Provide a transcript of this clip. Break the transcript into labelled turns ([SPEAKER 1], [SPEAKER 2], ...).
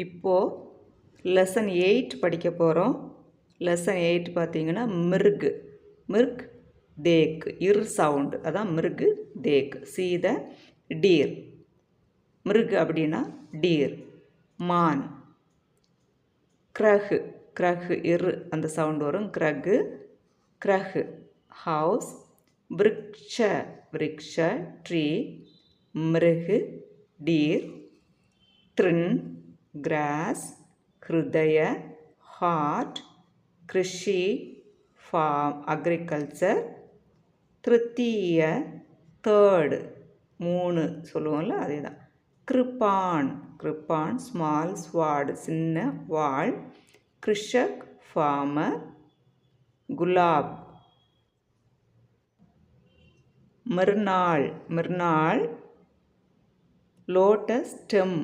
[SPEAKER 1] இப்போது லெசன் 8 படிக்க போகிறோம். லெசன் 8 பார்த்தீங்கன்னா மிருக். மிருக் தேக் இர் சவுண்டு, அதான் மிருக் தேக். see the deer. மிருக் அப்படின்னா டீர். மான். க்ரஹ். க்ரஹ் இர் அந்த சவுண்டு வரும். க்ரகு க்ரஹ் ஹவுஸ். விருக்ஷ விருக்ஷ ட்ரீ. மிருக் டீர். த்ரின் கிராஸ். ஹிருதய ஹார்ட். கிருஷி farm agriculture. திருத்தீய தேர்டு, 3 சொல்லுவோம்ல அதே தான். கிருப்பான் கிருப்பான் ஸ்மால் ஸ்வார்டு சின்ன வாள். கிருஷக் ஃபார்மர். குலாப். மிர்னாள் மிர்னாள் லோட்டஸ் ஸ்டெம்.